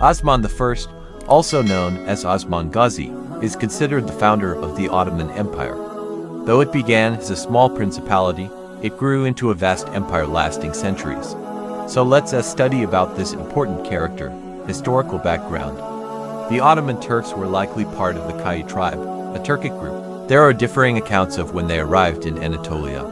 Osman I, also known as Osman Ghazi, is considered the founder of the Ottoman Empire. Though it began as a small principality, it grew into a vast empire lasting centuries. So let's study about this important character. Historical background. The Ottoman Turks were likely part of the Kai tribe, a Turkic group. There are differing accounts of when they arrived in Anatolia.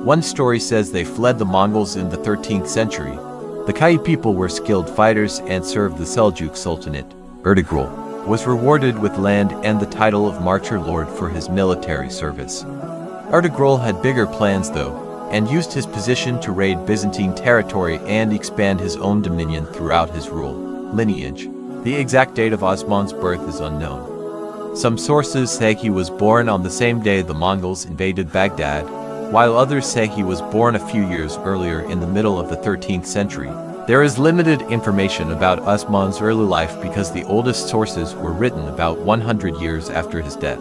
One story says they fled the Mongols in the 13th century. The Kai people were skilled fighters and served the Seljuk Sultanate. Ertugrul was rewarded with land and the title of Marcher Lord for his military service. Ertugrul had bigger plans though, and used his position to raid Byzantine territory and expand his own dominion throughout his rule. Lineage. The exact date of Osman's birth is unknown. Some sources say he was born on the same day the Mongols invaded Baghdad, while others say he was born a few years earlier in the middle of the 13th century. There is limited information about Osman's early life because the oldest sources were written about 100 years after his death.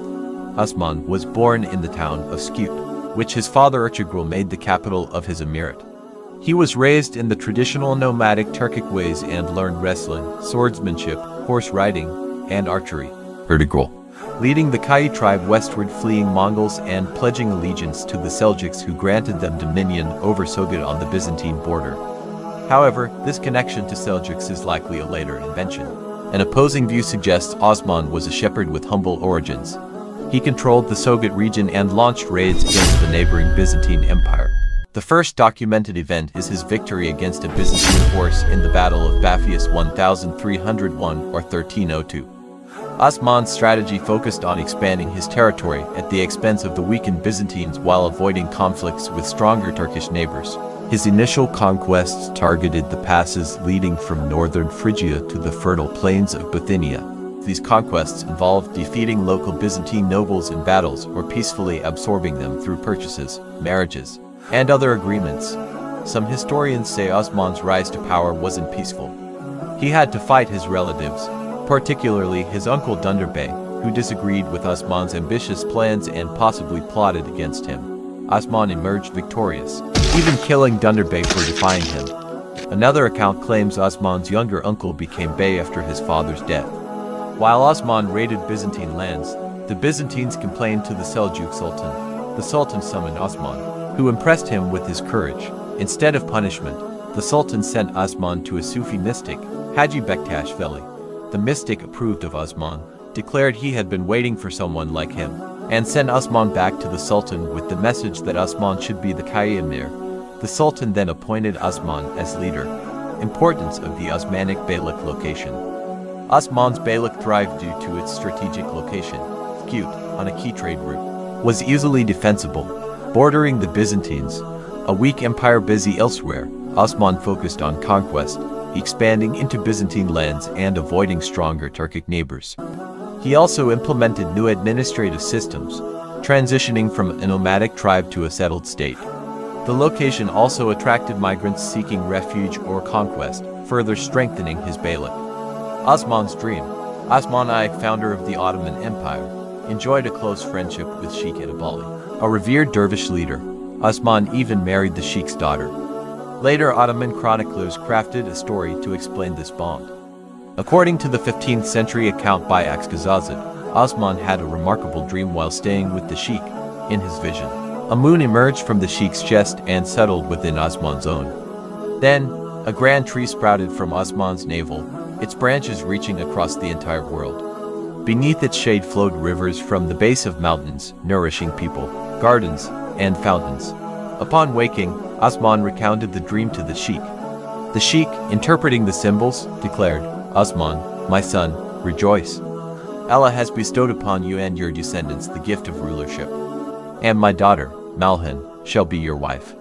Osman was born in the town of Skut, which his father Ertugrul made the capital of his emirate. He was raised in the traditional nomadic Turkic ways and learned wrestling, swordsmanship, horse riding, and archery. Ertugrul, leading the Kai tribe westward, fleeing Mongols and pledging allegiance to the Seljuks who granted them dominion over Sogod on the Byzantine border. However, this connection to Seljuks is likely a later invention. An opposing view suggests Osman was a shepherd with humble origins. He controlled the Sogod region and launched raids against the neighboring Byzantine Empire. The first documented event is his victory against a Byzantine force in the Battle of Baphius 1301 or 1302. Osman's strategy focused on expanding his territory at the expense of the weakened Byzantines while avoiding conflicts with stronger Turkish neighbors. His initial conquests targeted the passes leading from northern Phrygia to the fertile plains of Bithynia. These conquests involved defeating local Byzantine nobles in battles or peacefully absorbing them through purchases, marriages, and other agreements. Some historians say Osman's rise to power wasn't peaceful. He had to fight his relatives, particularly his uncle Dunder Bey, who disagreed with Osman's ambitious plans and possibly plotted against him. Osman emerged victorious, even killing Dunder Bey for defying him. Another account claims Osman's younger uncle became Bey after his father's death. While Osman raided Byzantine lands, the Byzantines complained to the Seljuk Sultan. The Sultan summoned Osman, who impressed him with his courage. Instead of punishment, the Sultan sent Osman to a Sufi mystic, Haji Bektash Veli. The mystic approved of Osman, declared he had been waiting for someone like him, and sent Osman back to the Sultan with the message that Osman should be the Kai Emir. The Sultan then appointed Osman as leader. Importance of the Osmanic Beylik location. Osman's Beylik thrived due to its strategic location. Skut, on a key trade route, was easily defensible. Bordering the Byzantines, a weak empire busy elsewhere, Osman focused on conquest, expanding into Byzantine lands and avoiding stronger Turkic neighbors. He also implemented new administrative systems, transitioning from a nomadic tribe to a settled state. The location also attracted migrants seeking refuge or conquest, further strengthening his Beylik. Osman's dream. Osman I, founder of the Ottoman Empire, enjoyed a close friendship with Sheikh Edebali, a revered dervish leader. Osman even married the sheikh's daughter. Later Ottoman chroniclers crafted a story to explain this bond. According to the 15th century account by Axkazazid, Osman had a remarkable dream while staying with the sheikh. In his vision, a moon emerged from the sheikh's chest and settled within Osman's own. Then, a grand tree sprouted from Osman's navel, its branches reaching across the entire world. Beneath its shade flowed rivers from the base of mountains, nourishing people, gardens, and fountains. Upon waking, Osman recounted the dream to the sheikh. The sheikh, interpreting the symbols, declared, "Osman, my son, rejoice. Allah has bestowed upon you and your descendants the gift of rulership. And my daughter, Malhan, shall be your wife."